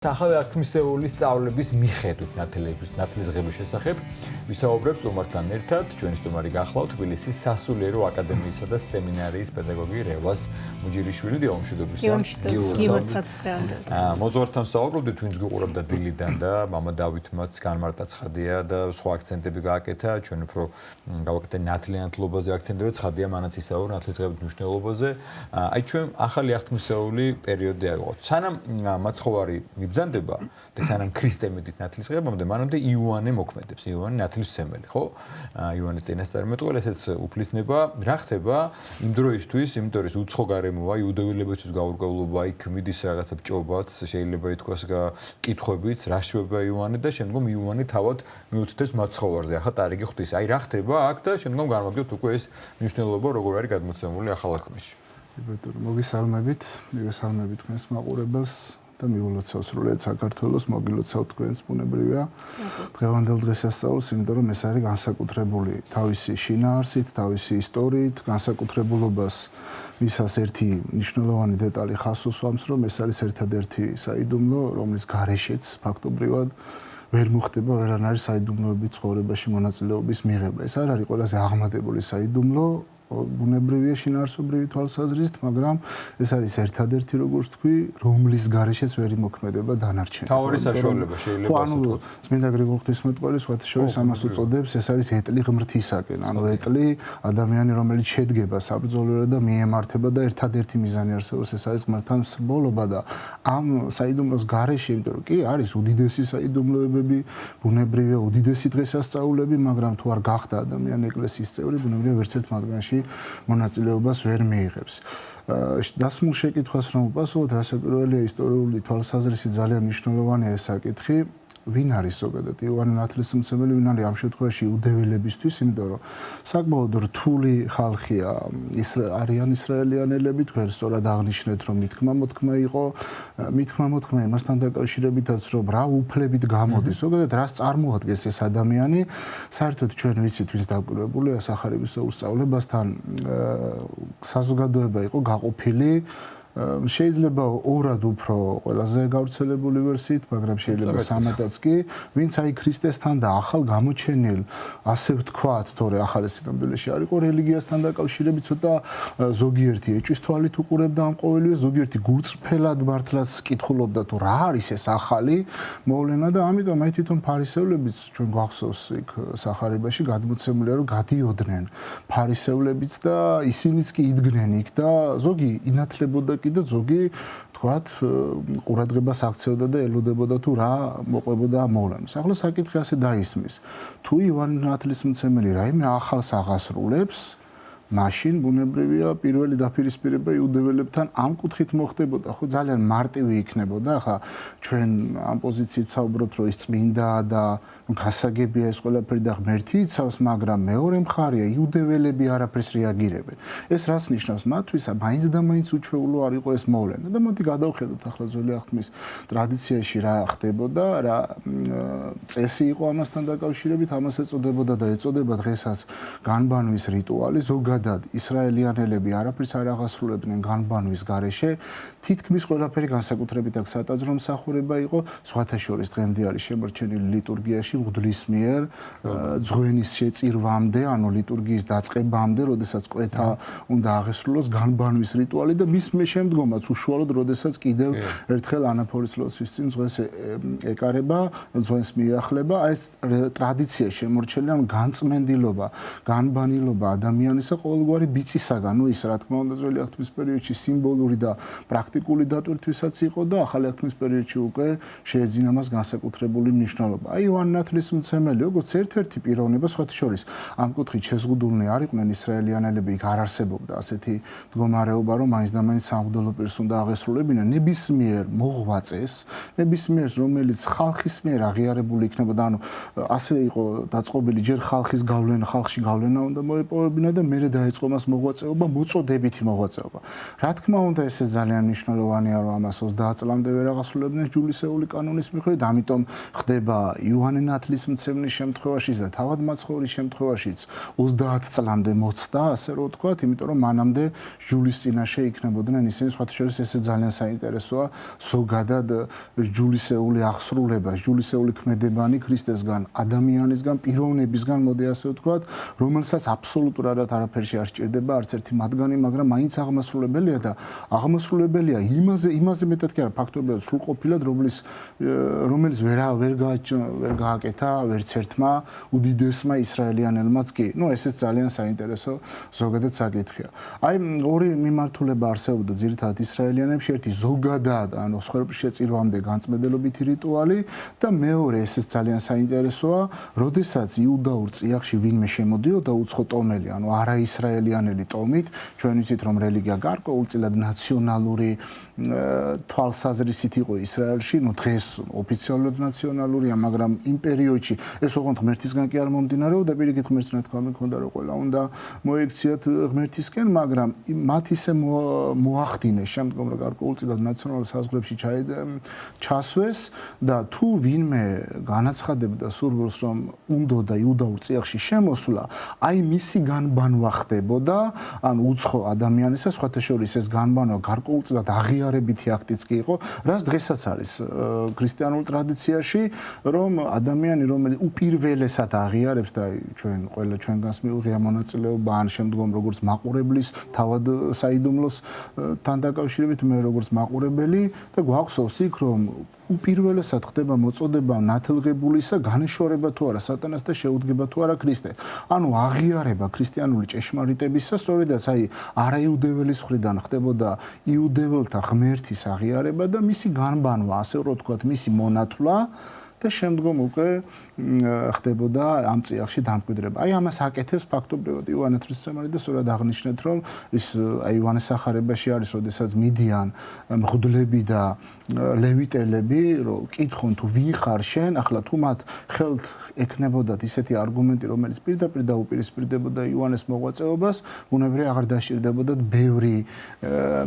ახალ აქტმისეული სწავლების მიხედვით ნათლისღების შესახებ ვისაუბრებთ სტუმართან ერთად. ჩვენი სტუმარი გახლავთ თბილისის სასულიერო აკადემიისა და სემინარიის პედაგოგი რევაზ მუჯირიშვილი. მოძღვართან საუბრობდით, ვინც გიყურებდა დილიდან და მამა დავითმაც განმარტა ცხადია და სხვა აქცენტები გააკეთა. ჩვენ უფრო გავაკეთეთ ნათლიანთლობაზე აქცენტები, ცხადია მანაც ისაუბრა ნათლისღების მნიშვნელობაზე. აი ჩვენ ახალი აქტმისეული პერიოდი აიღოთ. სანამ მაცხოვარი ბრძანდება და სანამ ქრისტე მიდით ნათლისღებამდე მანამდე იოანე მოქმედებს, იოანე ნათლისმცემელი, ხო? იოანეს წინასწარმეტყველი, ესეც უფლისნება. რა ხდება იმ დროისთვის, იმიტომ რომ უცხო გარემოა, იუდეველებისთვის გაურკვევლობა, იქ მიდის რაღაცა ჭობაც, შეიძლება ითქვას კითხვებიც, რა შვება იოანე და შემდგომ იოანე თავად მიუთითებს მაცხოვარზე. ახლა ტარიგი ხვდის. აი რა ხდება აქ და შემდგომ განვაგებთ უკვე ეს მნიშვნელობა როგორ არის გადმოცემული ახალ აქტმისში. მოგესალმებით თქვენს მაყურებელს. და მიულოცავ სრულიად საქართველოს, მოგილოცავ თქვენს ბუნებრივია დღევანდელ დღესასწაულს, იმიტომ რომ ეს არის განსაკუთრებული თავისი შინაარსით, თავისი ისტორიით, განსაკუთრებულობას მისას ერთი მნიშვნელოვანი დეტალი ხაზს უსვამს, რომ ეს არის ერთადერთი საიდუმლო, რომლის გარეშეც ფაქტობრივად ვერ მოხდება ვერანაირი საიდუმლოები ცხოვრებაში მონაწილეობის მიღება. ეს არ არის ყველაზე აღმატებული საიდუმლო ბუნებრივია შინაარსობრივი თვალსაზრისით, მაგრამ ეს არის ერთადერთი, როგორც თქვი, რომლის გარეშეც ვერ იმოქმედება დანარჩენი. თავი საშუალება შეიძლება ასე ვთქვათ. წმინდა გრიგოლ ღვთისმეტყველი სხვათა შორის ამას უწოდებს, ეს არის ეტლი ღმრთისაკენ. ანუ ეტლი ადამიანი, რომელიც შედგება საბრძოლველად და მიემართება და ერთადერთი მიზანი არსებობს, ეს არის ღმერთთან მსრბოლობა და ამ საიდუმლოს გარეშე, იმიტომ რომ კი არის უდიდესი საიდუმლოებები, ბუნებრივია უდიდესი დღესასწაულები, მაგრამ თუ არ გახდა ადამიანი ეკლესიის წევრი, ბუნებრივია ვერც ერთ მათგანში მონაწილეობას ვერ მიიღებს. დასმულ შეკითხვას რომ უპასუხოთ, რასაკვირველია ისტორიული თვალსაზრისით ძალიან მნიშვნელოვანია ეს საკითხი. ვინ არის ზოგადად იოანე ნათლისმცემელი, ვინ არის ამ შემთხვევაში იუდეველებისთვის, იმიტომ რომ საკმაოდ რთული ხალხია, არიან ისრაელიანელები, თქვენ სწორად აღნიშნეთ, რომ მითქმა-მოთქმა იყო, მითქმა-მოთქმა იმასთან დაკავშირებითაც, რომ რა უფლებით გამოდის, ზოგადად რას წარმოადგენს ეს ადამიანი, საერთოდ ჩვენ ვიცით, ვინც დაკვირვებულია სახარებისეულ სწავლებასთან, საზოგადოება იყო გაყოფილი. შეიძლება ორად უფრო ყველაზე გავრცელებული ვერსიით, მაგრამ შეიძლება სამადაც კი, ვინც აი ქრისტესთან და ახალ გამოჩენილ, ასე ვთქვათ, თორე ახალი სინამდვილეში არ იყო რელიგიასთან დაკავშირებით, ცოტა ზოგიერთი ეჭვის თვალით უყურებდა ამ ყოველივე, ზოგიერთი გულწრფელად მართლაც კითხულობდა თუ რა არის ეს ახალი მოვლენა და ამიტომ აი თვითონ ფარისევლებიც ჩვენ გვახსოვს იქ სახარებაში გადმოცემულია, რომ გადიოდნენ ფარისევლებიც და ისინიც კი იდგნენ იქ და ზოგი ინათლებოდა და ზოგი თქვათ ყურადღებას აქცევდა და ელოდებოდა თუ რა მოყვებოდა ამ მოვლენას. ახლა საკითხი ასე დაისმის. თუ იოანე ნათლისმცემელი რაიმე ახალს აღასრულებს, მაშინ ბუნებრივია პირველი დაპირისპირება იუდეველებთან ამ კუთხით მოხდებოდა, ხო ძალიან მარტივი იქნებოდა. ახლა ჩვენ ამ პოზიციით საუბრობთ, რომ ის წმინდაა და გასაგებია ეს ყველაფერი და ღმერთი იცავს, მაგრამ მეორე მხარეა იუდეველები არაფერს რეაგირებენ. ეს რას ნიშნავს? მათთვის მაინც და მაინც უჩვეულო არ იყო ეს მოვლენა და მოდი გადავხედოთ ახლა ძველი აღთქმის ტრადიციაში რა ხდებოდა, რა წესი იყო ამასთან დაკავშირებით, ამას ეწოდებოდა და ეწოდება დღესაც განბანვის რიტუალი. ზოგადად ისრაელიანელები არაფერს არ აღასრულებდნენ განბანვის გარეშე, თითქმის ყველაფერი განსაკუთრებით აქ სატაძრო მსახურება იყო, სხვათა შორის დღემდე არის შემორჩენილი ლიტურგიაში მღვდლის მიერ ძღვენის შეწირვამდე, ანუ ლიტურგიის დაწყებამდე, როდესაც კვეთა უნდა აღესრულოს განბანვის რიტუალი და მის შემდგომაც უშუალოდ როდესაც კიდევ ერთხელ ანაფორის ლოცვის წინ ძღვენს ეკარება, ძღვენს მიახლება, ეს ტრადიცია შემორჩენილი, ანუ განწმენდილობა, განბანილობა ადამიანისა ყოველგვარი ბიცისაგან, ну ის რა თქმა უნდა ძველი აღთქმის პერიოდში სიმბოლური და პრაქტიკული დატვირთვისაც იყო და ახალი აღთქმის პერიოდში უკვე შეეძინა მას განსაკუთრებული მნიშვნელობა. აი იოანე ნათლისმცემელი, როგორც ერთ-ერთი პიროვნება, სხვათა შორის ამ კუთხით შეზღუდულნი არ იყვნენ ისრაელიანელები, იქ არ არსებობდა ასეთი მდგომარეობა, რომ მაინც და მაინც სამღვდელო პირს უნდა აღესრულებინა ნებისმიერ მოღვაწეს, ნებისმიერს, რომელიც ხალხის მიერ აღიარებული იქნებოდა, ანუ ასე იყო დაწყობილი ჯერ ხალხის გავლენა, ხალხში გავლენა უნდა მოეპოვებინა და მერე დაიწყო მას მოღვაწეობა, მოწოდებითი მოღვაწეობა. რა თქმა უნდა, ეს ძალიან მნიშვნელოვანია, რომ ამას 30 წლამდე ვერ აღასრულებდნენ ჯულისეული კანონის მიხედვით, ამიტომ ხდება იოანე ნათლისმცემლის შემთხვევაშიც და თავად მაცხოვრის შემთხვევაშიც 30 წლამდე მოცდა, ასე რომ ვთქვათ, იმიტომ რომ მანამდე ჯულის წინაშე იქნებოდნენ ისინი, სხვათა შორის ესე ძალიან საინტერესოა, ზოგადად ჯულისეული აღსრულება, ჯულისეული ქმედებანი ქრისტესგან, ადამიანისგან, პიროვნებისგან, მოდი ასე ვთქვათ, რომელსაც აბსოლუტურად არაფერში არ სჭირდება არც ერთი მათგანი, მაგრამ მაინც აღმასრულებელია და აღმასრულებელია იმაზე მეტად კი არა, ფაქტობრივად სრულყოფილად, რომელიც ვერ გააკეთა ვერც ერთმა უდიდესმა ისრაელიანელმაც კი. ესეც ძალიან საინტერესო ზოგადად საკითხია. აი ორი მიმართულება არსებობდა ძირითადად ისრაელიანებში, ერთი ზოგადად, ანუ სხვერპლს შეწირვამდე განწმენდელობითი რიტუალი და მეორე ესეც ძალიან საინტერესოა, როდესაც იუდაურ წიაღში ვინმე შემოდიოდა უცხო ტომელი, ანუ არაისრაელიანელი ტომით, ჩვენ ვიცით რომ რელიგია გარკვეულწილად ნაციონალური თვალსაზრისით იყო ისრაელში, დღეს ოფიციალურად ნაციონალურია, მაგრამ იმ პერიოდში ეს ოღონდ ღმერთისგან კი არ მომდინარეობდა, პირიქით ღმერთს თქვა მქონდა რომ ყველა უნდა მოექციათ ღმერთისკენ, მაგრამ მათ ისე მოახდინეს შემდგომ რომ გარკვეულწილად ნაციონალურ საზღვრებში ჩასვეს და თუ ვინმე განაცხადებდა სურვილს რომ უნდოდა იუდაურ წიაღში შემოსვლა, აი მისი განბანვა ხდებოდა, ანუ უცხო ადამიანისა, სხვათა შორის ეს განბანვა გარკვეულწილად აღიარებითი აქტიც კი იყო, რაც დღესაც არის ქრისტიანულ ტრადიციაში, რომ ადამიანი, რომელიც უპირველესად აღიარებს და ჩვენ ყველა ჩვენგანს მიუღია მონაწილეობა ან შემდგომ როგორც მაყურებლის თავად საიდუმლოს თან დაკავშირებით მე როგორც მაყურებელი და გვახსოვს იქ რომ უპირველესად ხდება მოწოდება ნათელღებულისა განეშორება თუ არა სატანას და შეუდგება თუ არა ქრისტე. ანუ აღიარება ქრისტიანული ჭეშმარიტებისა, სწორედაც აი არაიუდეველის მხრიდან ხდებოდა იუდეველთა ღმერთის აღიარება და მისი განბანვა, ასე რომ ვთქვათ, მისი მონათვლა და შემდგომ უკვე ხდებოდა ამ წიაღში დამკვიდრება. აი ამას აკეთებს ფაქტობრივად იოანე ნათლისმცემელი და სწორად აღნიშნეთ, რომ ის აი იოანეს სახარებაში არის, როდესაც მიდიან მღვდლები და ლევიტელები, რომ კითხონ თუ ვინ ხარ შენ, ახლა თუ მათ ხელთ ეკნებოდათ ისეთი არგუმენტი, რომელიც პირდაპირ დაუპირისპირდებოდა იოანეს მოღვაწეობას, ბუნებრივია აღარ დასჭირდებოდათ ბევრი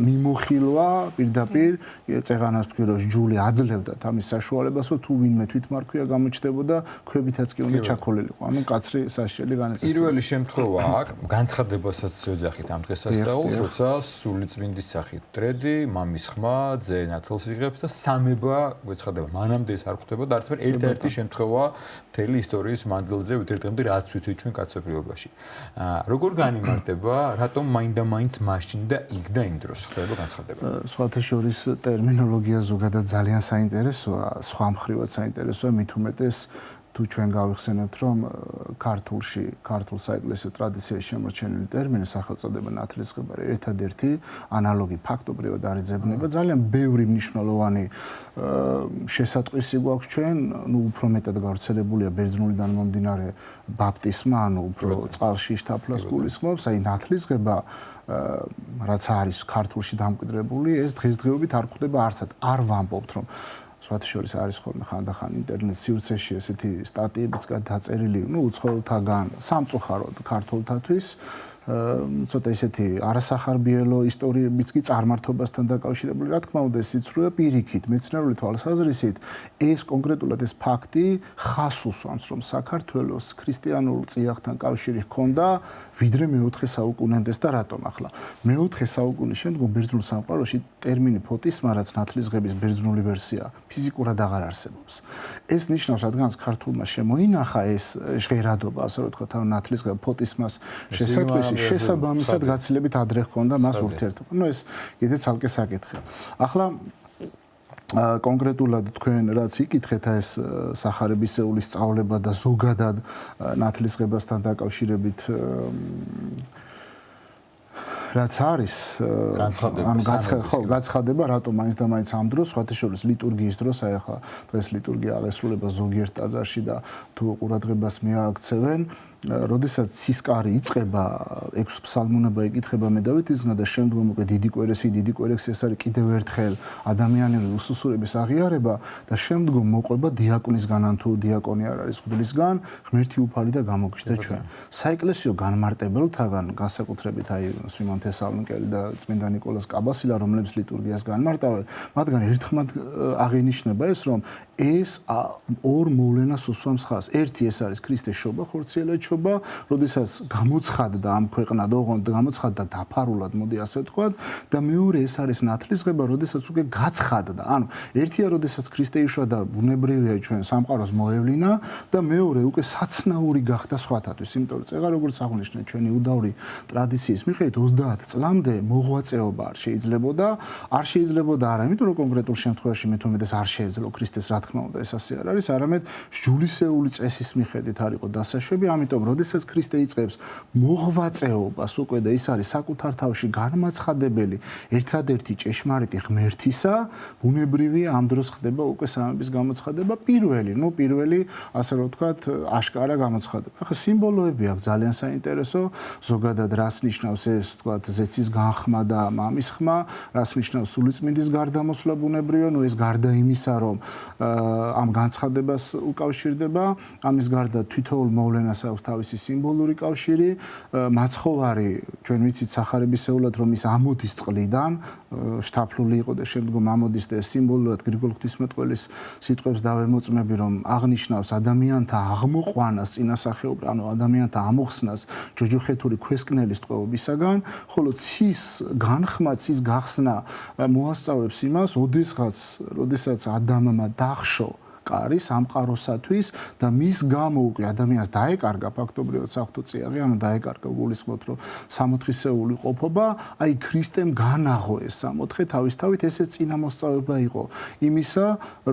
მიმოხილვა პირდაპირ წეღანას თქვი რომ ჯული აძლევდათ ამის საშუალებას, რომ თუ ვინმე თვითმარქვია გამოჩნდებოდა, ქვებითაც კი უნდა ჩაქოლილიყო. ანუ კაცრი სასჯელი განეცემა. პირველი შემთხვევა აქ განცხადებასაც ვეძახით ამ დღესასწაულს, როცა სულიწმინდის სახით დრედი, მამის ხმა, ძე ნათელს იღებს და სამება გვეცხადება. მანამდე ეს არ ხდებოდა, არც ერთ-ერთი შემთხვევა მთელი ისტორიის მანძილზე ვით-ერთ-ერთი რაც ვიცით ჩვენ კაცობრიობაში. როგორ განიმარტება, რატომ მაინდა-მაინც მაშინ და იქ და იმ დროს ხდება განცხადება? სხვათა შორის ტერმინოლოგია ზოგადად ძალიან საინტერესოა, სხვა მხრივად საინტერესოა, მით უმეტეს თუ ჩვენ გავიხსენებთ, რომ ქართულ საეკლესიო ტრადიციაში შემორჩენილი ტერმინი სახელწოდება ნათლისღება ერთადერთი ანალოგი ფაქტობრივად არ იძებნება. ძალიან ბევრი მნიშვნელოვანი შესატყვისი გვაქვს ჩვენ, უფრო მეტად გავრცელებულია ბერძნულიდან მომდინარე ბაპტისმა, ანუ უფრო წყალში შთაფლას გულისხმობს, აი ნათლისღება რაც არის ქართულში დამკვიდრებული, ეს დღესდღეობით არ გვხდება არცად. არ ვამბობთ, რომ სხვათა შორის არის ხოლმე ხანდახან ინტერნეტ სივრცეში ესეთი სტატიებიც დაწერილი, უცხოელთაგან სამწუხაროდ ქართულთათვის ცოტა ისეთი არასახარბიელო ისტორიებიც კი წარმართობასთან დაკავშირებული. რა თქმა უნდა, ეს სიცრუე პირიქით, მეცნიერული თვალსაზრისით, ეს კონკრეტულად ეს ფაქტი ხას უსვამს, რომ საქართველოს ქრისტიანულ წიაღთან კავშირი ჰქონდა ვიდრე მეოთხე საუკუნემდეს და რატომ ახლა? მეოთხე საუკუნის შემდგომ ბერძნულ სამყაროში ტერმინი ფოტისმა, რაც ნათლისღების ბერძნული ვერსია, ფიზიკურად აღარ არსებობს. ეს ნიშნავს, რადგანაც ქართულმა შემოინახა ეს ჟღერადობა, ასე რომ ვთქვათ, ნათლისღება ფოტისმას შესაძლოა შესაბამისად გაცილებით ადრე ჰქონდა მას ურთიერთობა. ეს კიდე ცალკე საკითხია. ახლა კონკრეტულად თქვენ რაც იკითხეთ ეს სახარებისეული სწავლება და ზოგადად ნათლისღებასთან დაკავშირებით რაც არის განცხადება, რატომ მაინც და მაინც ამ დროს, სხვათა შორის ლიტურგიის დროს, აი ახლა დღეს ლიტურგია აღესრულება ზოგიერთ ტაძარში და თუ ყურადღებას მიაქცევენ, როდესაც სისკარი იწყება 6 ფსალმუნება იკითხება მე დავითისგან და შემდგომ უკვე დიდი კვერესი ეს არის კიდევ ერთხელ ადამიანური უსუსურების აღიარება და შემდგომ მოყვება დიაკონისგან ან თუ დიაკონი არ არის მღვდლისგან ღმერთი უფალი და გამოგიჩნდა ჩვენ საეკლესიო განმარტებელთაგან განსაკუთრებით აი სიმონ თესალონიკელი და წმინდა ნიკოლას კაბასილა რომლებიც ლიტურგიას განმარტავენ მათგან ერთხმად აღინიშნება ეს რომ ეს ორ მოვლენას უსვამს ხაზს ერთი ეს არის ქრისტეს შობა ხორციელად შობა როდესაც გამოცხადდა ამ ქვეყნად ოღონდ გამოცხადდა დაფარულად მოდი ასე ვთქვათ და მეორე ეს არის ნათლისღება როდესაც უკვე გაცხადდა ანუ ერთია როდესაც ქრისტე იშვა და ბუნებრივია ჩვენ სამყაროს მოევლინა და მეორე უკვე საცნაური გახდა სხვათათვის იმიტომ რომ წეგა როგორც აღნიშნე ჩვენი უდავრი ტრადიციის მიხედვით 30 წლამდე მოღვაწეობა არ შეიძლებოდა არა იმიტომ რომ კონკრეტულ შემთხვევაში მე თუმეტეს არ შეეძლო ქრისტეს რა თქმა უნდა ეს ასე არ არის არამედ ჯულისეული წესის მიხედვით არ იყო დასაშვები ამიტომ როდესაც ქრისტე იწყებს მოღვაწეობას უკვე და ის არის საკუთარ თავში განმაცხადებელი ერთადერთი ჭეშმარიტი ღმერთისა ბუნებრივია ამ დროს ხდება უკვე სამების გამოცხადება პირველი ასე რომ ვთქვათ აშკარა გამოცხადება ახლა სიმბოლოები აქვს ძალიან საინტერესო ზოგადად რას ნიშნავს ეს ვთქვათ ზეცის განხმა და მამის ხმა რას ნიშნავს სულიწმინდის გარდამოსვლა ბუნებრივია ნუ ეს გარდა იმისა რომ ამ განცხადებას უკავშირდება ამის გარდა თითოეულ მოვლენას აქვს თავისი სიმბოლური კავშირი მაცხოვარი ჩვენ ვიცით სახარებისეულად რომ ის ამოდის წყლიდან შთაფლული იყო და შემდგომ ამოდის და სიმბოლურად გრიგოლ ღვთისმეტყველის სიტყვებს დავემოწმები რომ აღნიშნავს ადამიანთა აღმოყვანას წინასახეობრივ ანუ ადამიანთა ამოხსნას ჯოჯოხეთური ქვესკნელის ტყვეობისაგან ხოლო ცის განხმა ცის გახსნა მოასწავებს იმას როდესაც ადამიანმა დახშო კარი სამყაროსათვის და მის გამო უკვე ადამიანს დაეკარგა ფაქტობრივად საფრთხო წიაღი, ანუ დაეკარგა გულისხმობთ რომ სამოთხისეული ყოფობა, აი ქრისტემ განაღო ეს სამოთხე თავისთავად ესე წინამოსწავება იყო იმისა,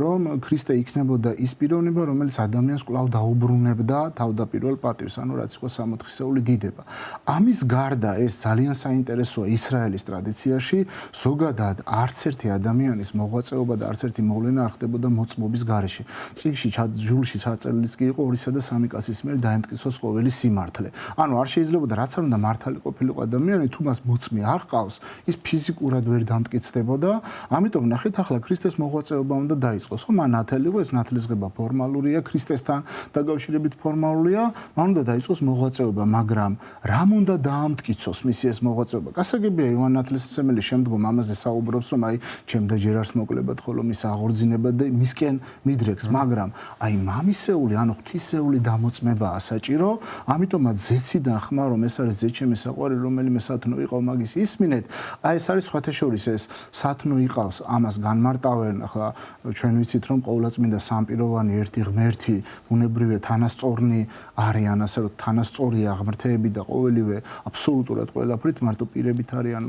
რომ ქრისტე იქნებოდა ის პიროვნება, რომელიც ადამიანს კვლავ დაუბრუნებდა თავდაპირველ პატივს, ანუ რაც იყო სამოთხისეული დიდება. ამის გარდა ეს ძალიან საინტერესოა ისრაელის ტრადიციაში, ზოგადად არც ერთი ადამიანის მოღვაწეობა და არც ერთი მოვლენა არ ხდებოდა მოწმობის გარეშე. წიგნში ჯულში ჩაწერილიც კი იყო 2 და 3 კაცის მიერ დაემტკიცოს ყოველი სიმართლე. ანუ არ შეიძლებოდა რაც არ უნდა მართალი ყოფილიყო ადამიანი, თუ მას მოწმე არ ყავს, ის ფიზიკურად ვერ დამტკიცდებოდა. ამიტომ ნახეთ ახლა ქრისტეს მოღვაწეობა უნდა დაიწყოს. ხო, მან ნათელი იყო, ეს ნათლისღება ფორმალურია, ქრისტესთან დაკავშირებით ფორმალურია, მან უნდა დაიწყოს მოღვაწეობა, მაგრამ რამ უნდა დაამტკიცოს მისი ეს მოღვაწეობა? გასაგებია იოანე ნათლისმცემელი შემდგომ ამაზე საუბრობს, რომ აი ჩემდა ჯერ არც მოკლებად, ხოლო მის აღორძინება და მისკენ მიდრეკს, მაგრამ აი მამისეული, ანუ ღვთისეული დამოწმებაა საჭირო, ამიტომაც ზეციდან ხმა რომ ეს არის ზეჩემი საყვარელი, რომელიმე სათნო იყავ მაგის ისმინეთ, აი ეს არის სხვათა შორის ეს სათნო იყავს, ამას განმარტავენ, ახლა ჩვენ ვიცით რომ ყოვლადწმინდა სამპიროვანი ერთი ღმერთი, ბუნებრივია თანასწორნი არიან, ასე რომ თანასწორია ღმერთები და ყოველივე აბსოლუტურად ყველაფრით მარტო პირებით არიან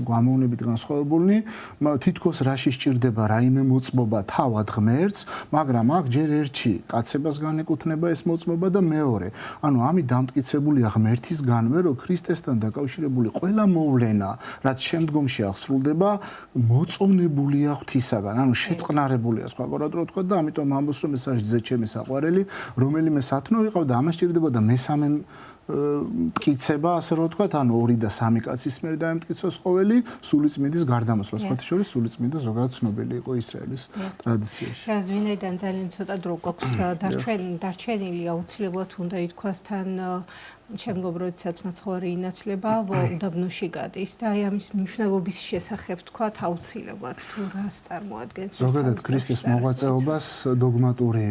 გამოვნებით განსხვავებულნი, თითქოს რაში სჭირდება რაიმე მოწმობა თავად ღმერთს, მაგრამ აქ ჯერ ერთი კაცებას განეკუთვნება ეს მოწმობა და მეორე. ანუ ამით დამტკიცებულია ღმერთისგანვე, რომ ქრისტესთან დაკავშირებული ყველა მოვლენა, რაც შემდგომში აღსრულდება, მოწონებულია ღვთისაგან, ანუ შეწყნარებულია სხვაგვარად რო ვთქვა და ამიტომ ამბობს, რომ ეს არის ზეჩემი საყვარელი, რომელიმე სათნო იყავ და ამას სჭირდებოდა მესამე მტკიცება, ასე რომ ვთქვათ, ანუ 2 და 3 კაცის მიერ დაემტკიცოს ყოველი სულიწმინდის გარდამოსვლა. სხვათა შორის სულიწმინდა ზოგადად ცნობილი იყო ისრაელის ტრადიციაში. რას ვინაიდან ძალიან ცოტა დრო გვაქვს დარჩენილი, აუცილებლად უნდა ითქვას თან შემდგომ როდესაც მაცხოვარი ინაცვლება, უდაბნოში გადის და აი ამის მნიშვნელობის შესახებ ვთქვათ აუცილებლად თუ რას წარმოადგენს ეს ზოგადად ქრისტეს მოღვაწეობას დოგმატური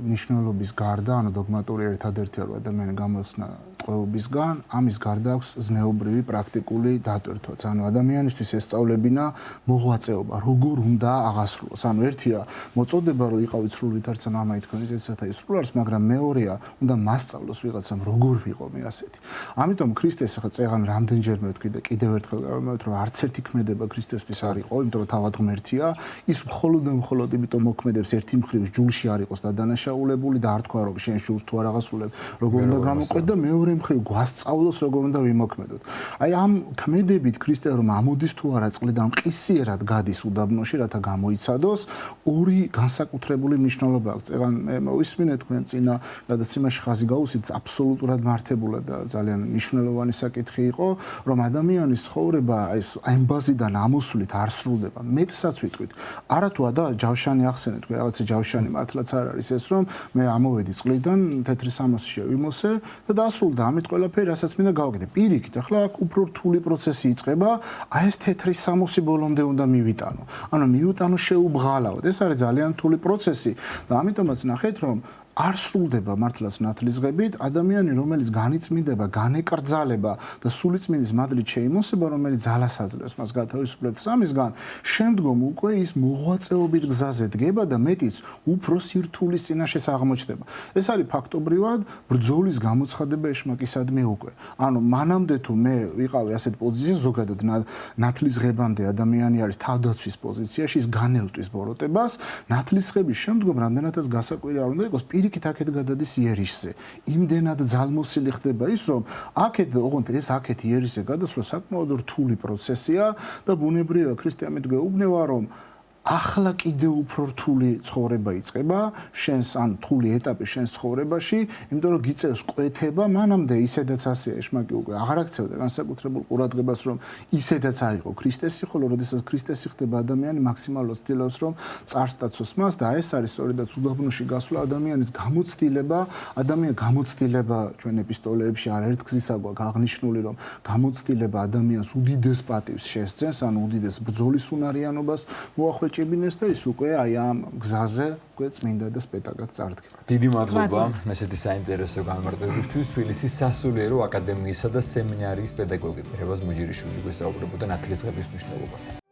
მნიშვნელობის გარდა, ანუ დოგმატური ერთადერთი რომ ადამიანი გამოეხსნა ტყვეობისგან, ამის გარდა აქვს ზნეობრივი პრაქტიკული დატვირთვაც. ანუ ადამიანისთვის ესწავლებინა მოღვაწეობა, როგორ უნდა აღასრულოს. ანუ ერთია მოწოდება რომ იყავით სრული თარცა მამაი თქვენი ზეცათა ისრულარს, მაგრამ მეორეა უნდა მასწავლოს ვიღაცამ როგორ მე ასეთი. ამიტომ ქრისტეს ახლა წეგან რამდენჯერმე ვთქვი და კიდევ ერთხელ გავიმოვით რომ არც ერთი ქმედება ქრისტესთვის არ იყო, იმიტომ რომ თავად ღმერთია, ის მხოლოდ და მხოლოდ იმიტომ მოქმედებს ერთი მხრივ ჯულში არ იყოს და დანაშაულებული და არ თქვა რომ შენ შულს თუ არ აღასრულებ, როგორ უნდა გამოყვეთ და მეორე მხრივ გვასწავლოს როგორ უნდა ვიმოქმედოთ. აი ამ ქმედებით ქრისტე რომ ამოდის თუ არა წყლიდან მყისიერად გადის უდაბნოში, რათა გამოიცადოს, ორი განსაკუთრებული მნიშვნელობა აქვს. ეხლა მე მოვისმინე თქვენ წინა გადაცემაში ხაზი გაუსით, აბსოლუტურად მართებულად და ძალიან მნიშვნელოვანი საკითხი იყო, რომ ადამიანის ცხოვრება ეს ამბაზიდან ამოსვლით არ სრულდება. მეტსაც ვიტყვით, არათუ და ჯავშანი ახსენეთ, თქვენ რაღაცა ჯავშანი მართლაც არ არის ეს, რომ მე ამოვედი წყლიდან, თეთრი სამოსი შევიმოსე და დასრულდა ამით ყველაფერი, რასაც მინდა გავაკეთე. პირიქით, ახლა აქ უფრო რთული პროცესი იწყება, აი ეს თეთრი სამოსი ბოლომდე უნდა მივიტანო. ანუ მივიტანო შეუბღალავთ. ეს არის ძალიან რთული პროცესი და ამიტომაც ნახეთ, რომ არ სრულდება მართლაც ნათლისღებით ადამიანი რომელიც განიწმინდება, განეკრძალება და სულიწმინდის მადლით შეიმოსება, რომელიც ძალას აძლევს მას გათავისუფლებს სამისგან, შემდგომ უკვე ის მოღვაწეობით გზაზე დგება და მეტიც უფრო სირთულის წინაშე აღმოჩნდება. ეს არის ფაქტობრივად ბრძოლის გამოცხადება ეშმაკისადმი უკვე. ანუ მანამდე თუ მე ვიყავი ასეთ პოზიციაზე, ზოგადად ნათლისღებამდე ადამიანი არის თავდაცვის პოზიციაში, ის განელტვის ბოროტებას, ნათლისღების შემდგომ რამდენადაც გასაკვირი არ უნდა იყოს, იქით აქეთ გადადის იერიშზე. იმდენად ძალმოსილი ხდება ის, რომ აქეთ, ოღონდ ეს აქეთ იერიშზე გადასვლა საკმაოდ რთული პროცესია და ბუნებრივია ქრისტიანებმა გვეუბნება, რომ ახლა კიდევ უფრო რთული ცხოვრება იწყება, შენს ან რთული ეტაპი შენს ცხოვრებაში, იმიტომ რომ გიწევს კვეთება, მანამდე ისედაც ასეა, ეშმაკი უკვე აღარ აქცევდა განსაკუთრებულ ყურადღებას, რომ ისედაც არ იყო ქრისტესი, ხოლო როდესაც ქრისტესი ხდება ადამიანი, მაქსიმალურად ცდილობს, რომ წარსტაცოს მას და ეს არის სწორედაც უდაბნოში გასვლა ადამიანის გამოცდილება, ჩვენ ეპისტოლეებში არაერთ გზისა გვაქვს აღნიშნული, რომ გამოცდილება ადამიანს უდიდეს პატივს შესძენს, ან უდიდეს ბრძოლის უნარიანობას მოახვეჭებს და ის უკვე აი ამ გზაზე უკვე წმინდა და სპეტაკად წარდგება. დიდი მადლობა ესეთი საინტერესო განმარტებისთვის. თბილისის სასულიერო აკადემიისა და სემინარიის პედაგოგი რევაზ მოჯირიშვილი გვესაუბრებოდა ნათლისღების მნიშვნელობაზე.